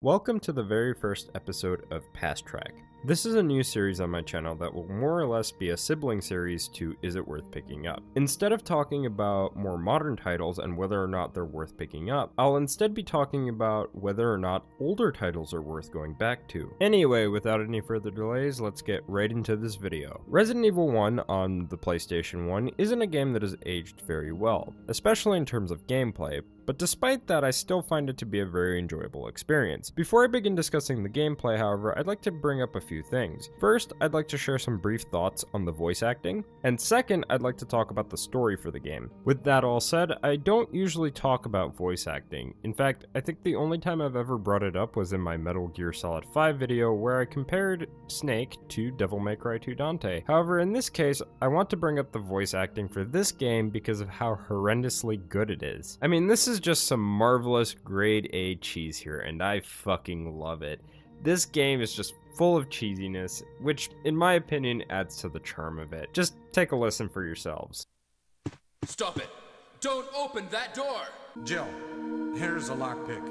Welcome to the very first episode of Past Track. This is a new series on my channel that will more or less be a sibling series to Is It Worth Picking Up? Instead of talking about more modern titles and whether or not they're worth picking up, I'll instead be talking about whether or not older titles are worth going back to. Anyway, without any further delays, let's get right into this video. Resident Evil 1 on the PlayStation 1 isn't a game that has aged very well, especially in terms of gameplay, but despite that, I still find it to be a very enjoyable experience. Before I begin discussing the gameplay, however, I'd like to bring up a few things. First, I'd like to share some brief thoughts on the voice acting, and second, I'd like to talk about the story for the game. With that all said, I don't usually talk about voice acting. In fact, I think the only time I've ever brought it up was in my Metal Gear Solid 5 video where I compared Snake to Devil May Cry 2 Dante. However, in this case, I want to bring up the voice acting for this game because of how horrendously good it is. I mean, this is just some marvelous grade A cheese here, and I fucking love it. This game is just full of cheesiness, which in my opinion adds to the charm of it. Just take a listen for yourselves. Stop it! Don't open that door! Jill, here's a lockpick.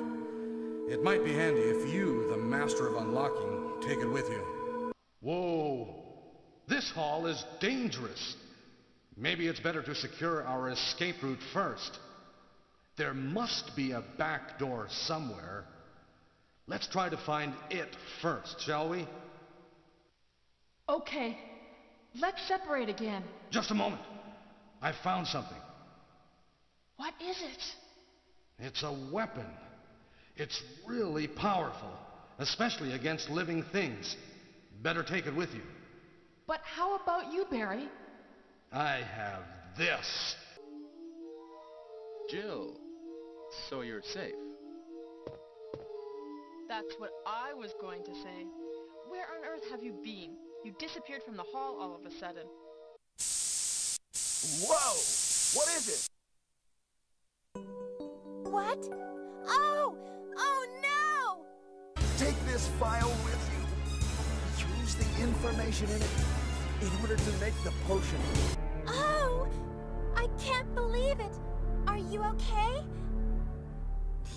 It might be handy if you, the master of unlocking, take it with you. Whoa! This hall is dangerous. Maybe it's better to secure our escape route first. There must be a back door somewhere. Let's try to find it first, shall we? Okay, let's separate again. Just a moment. I found something. What is it? It's a weapon. It's really powerful, especially against living things. Better take it with you. But how about you, Barry? I have this. Jill, so you're safe. That's what I was going to say. Where on earth have you been? You disappeared from the hall all of a sudden. Whoa! What is it? What? Oh! Oh no! Take this file with you. Use the information in it in order to make the potion. Oh! I can't believe it! Are you okay?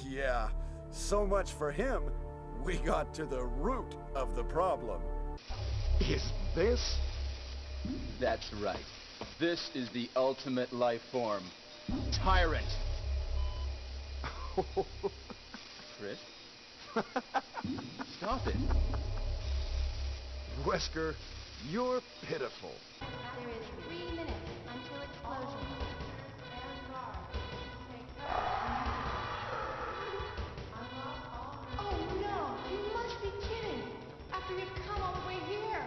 Yeah, so much for him. We got to the root of the problem. Is this? That's right. This is the ultimate life form. Tyrant. Chris? Stop it. Wesker, you're pitiful. There is 3 minutes until explosion. Oh no, you must be kidding. After you've come all the way here.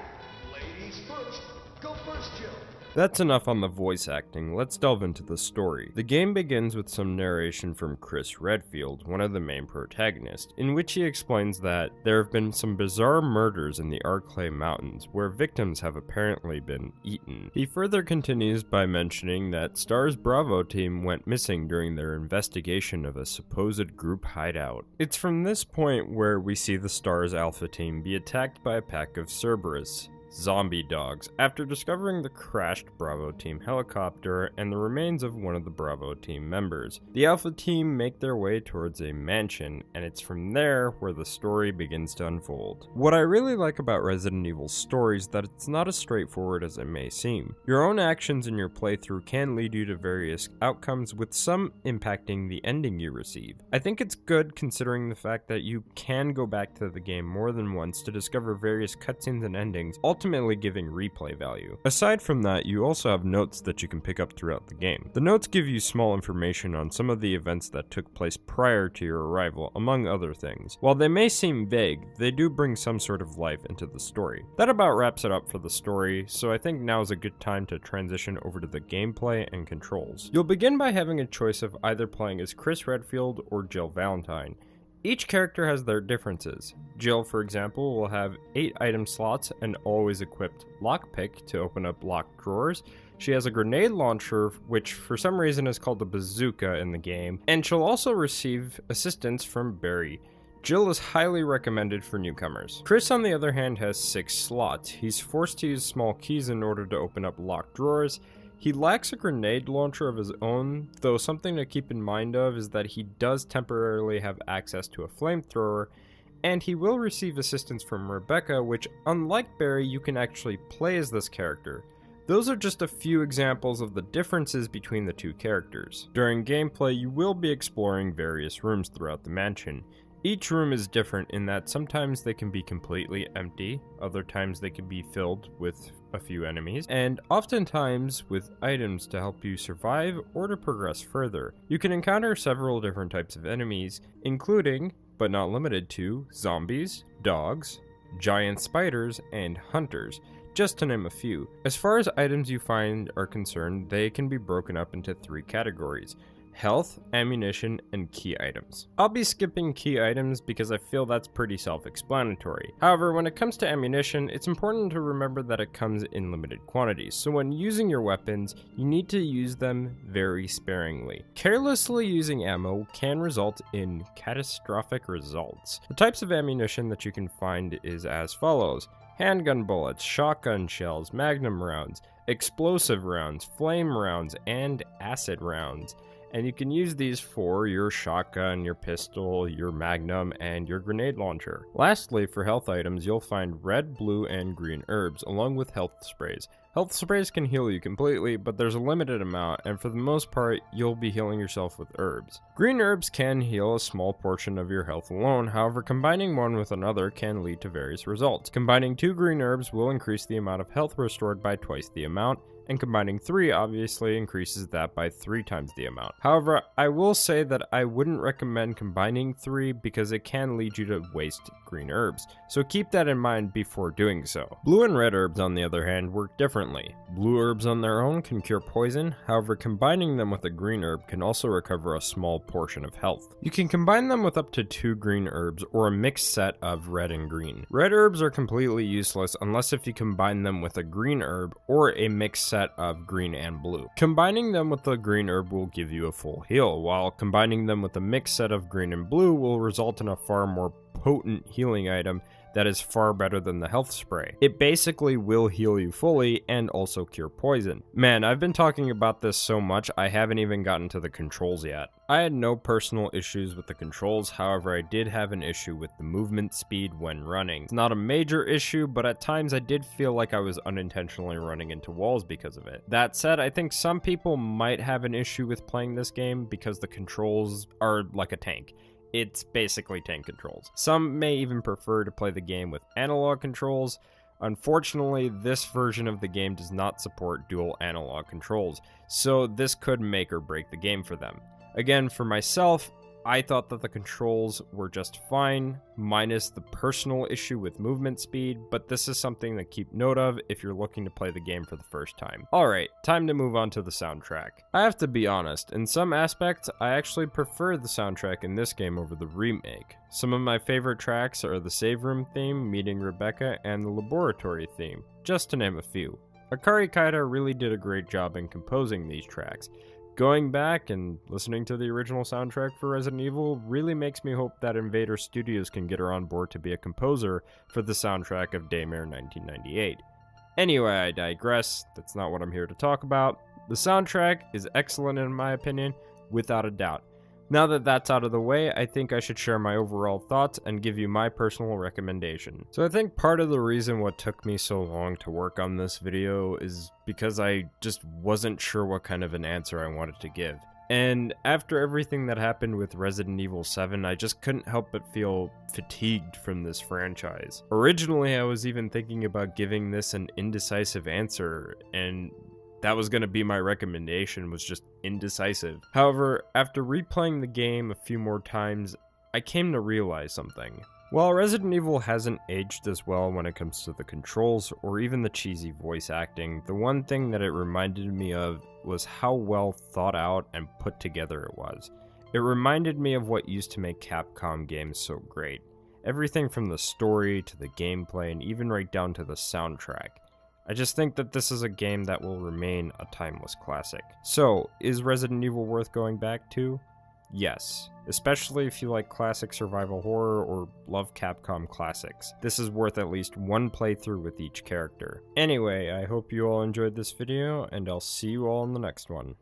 Ladies first. Go first, Jill. That's enough on the voice acting, let's delve into the story. The game begins with some narration from Chris Redfield, one of the main protagonists, in which he explains that there have been some bizarre murders in the Arclay Mountains, where victims have apparently been eaten. He further continues by mentioning that STAR's Bravo team went missing during their investigation of a supposed group hideout. It's from this point where we see the STAR's Alpha team be attacked by a pack of Cerberus, zombie dogs, after discovering the crashed Bravo team helicopter and the remains of one of the Bravo team members. The Alpha team make their way towards a mansion, and it's from there where the story begins to unfold. What I really like about Resident Evil's story is that it's not as straightforward as it may seem. Your own actions in your playthrough can lead you to various outcomes, with some impacting the ending you receive. I think it's good considering the fact that you can go back to the game more than once to discover various cutscenes and endings, ultimately giving replay value. Aside from that, you also have notes that you can pick up throughout the game. The notes give you small information on some of the events that took place prior to your arrival, among other things. While they may seem vague, they do bring some sort of life into the story. That about wraps it up for the story, so I think now is a good time to transition over to the gameplay and controls. You'll begin by having a choice of either playing as Chris Redfield or Jill Valentine. Each character has their differences. Jill, for example, will have 8 item slots and always equipped lockpick to open up locked drawers. She has a grenade launcher, which for some reason is called a bazooka in the game, and she'll also receive assistance from Barry. Jill is highly recommended for newcomers. Chris, on the other hand, has 6 slots. He's forced to use small keys in order to open up locked drawers. He lacks a grenade launcher of his own, though something to keep in mind of is that he does temporarily have access to a flamethrower, and he will receive assistance from Rebecca, which, unlike Barry, you can actually play as this character. Those are just a few examples of the differences between the two characters. During gameplay, you will be exploring various rooms throughout the mansion. Each room is different in that sometimes they can be completely empty, other times they can be filled with a few enemies, and oftentimes with items to help you survive or to progress further. You can encounter several different types of enemies, including, but not limited to, zombies, dogs, giant spiders, and hunters, just to name a few. As far as items you find are concerned, they can be broken up into 3 categories: health, ammunition, and key items. I'll be skipping key items because I feel that's pretty self-explanatory. However, when it comes to ammunition, it's important to remember that it comes in limited quantities, so when using your weapons, you need to use them very sparingly. Carelessly using ammo can result in catastrophic results. The types of ammunition that you can find is as follows: handgun bullets, shotgun shells, magnum rounds, explosive rounds, flame rounds, and acid rounds. And you can use these for your shotgun, your pistol, your magnum, and your grenade launcher. Lastly, for health items, you'll find red, blue, and green herbs, along with health sprays. Health sprays can heal you completely, but there's a limited amount, and for the most part, you'll be healing yourself with herbs. Green herbs can heal a small portion of your health alone, however, combining one with another can lead to various results. Combining 2 green herbs will increase the amount of health restored by twice the amount, and combining 3 obviously increases that by 3 times the amount. However, I will say that I wouldn't recommend combining 3 because it can lead you to waste green herbs, so keep that in mind before doing so. Blue and red herbs, on the other hand, work differently. Blue herbs on their own can cure poison, however combining them with a green herb can also recover a small portion of health. You can combine them with up to 2 green herbs or a mixed set of red and green. Red herbs are completely useless unless if you combine them with a green herb or a mixed set of green and blue. Combining them with the green herb will give you a full heal, while combining them with a mixed set of green and blue will result in a far more potent healing item that is far better than the health spray. It basically will heal you fully and also cure poison. Man, I've been talking about this so much I haven't even gotten to the controls yet. I had no personal issues with the controls, however I did have an issue with the movement speed when running. It's not a major issue, but at times I did feel like I was unintentionally running into walls because of it. That said, I think some people might have an issue with playing this game because the controls are like a tank. It's basically tank controls. Some may even prefer to play the game with analog controls. Unfortunately, this version of the game does not support dual analog controls, so this could make or break the game for them. Again, for myself, I thought that the controls were just fine, minus the personal issue with movement speed, but this is something to keep note of if you're looking to play the game for the first time. Alright, time to move on to the soundtrack. I have to be honest, in some aspects, I actually prefer the soundtrack in this game over the remake. Some of my favorite tracks are the Save Room theme, Meeting Rebecca, and the Laboratory theme, just to name a few. Akari Kaida really did a great job in composing these tracks. Going back and listening to the original soundtrack for Resident Evil really makes me hope that Invader Studios can get her on board to be a composer for the soundtrack of Daymare 1998. Anyway, I digress. That's not what I'm here to talk about. The soundtrack is excellent in my opinion, without a doubt. Now that that's out of the way, I think I should share my overall thoughts and give you my personal recommendation. So I think part of the reason what took me so long to work on this video is because I just wasn't sure what kind of an answer I wanted to give. And after everything that happened with Resident Evil 7, I just couldn't help but feel fatigued from this franchise. Originally, I was even thinking about giving this an indecisive answer, and that was going to be my recommendation, was just indecisive. However, after replaying the game a few more times, I came to realize something. While Resident Evil hasn't aged as well when it comes to the controls or even the cheesy voice acting, the one thing that it reminded me of was how well thought out and put together it was. It reminded me of what used to make Capcom games so great. Everything from the story to the gameplay and even right down to the soundtrack. I just think that this is a game that will remain a timeless classic. So, is Resident Evil worth going back to? Yes, especially if you like classic survival horror or love Capcom classics. This is worth at least one playthrough with each character. Anyway, I hope you all enjoyed this video, and I'll see you all in the next one.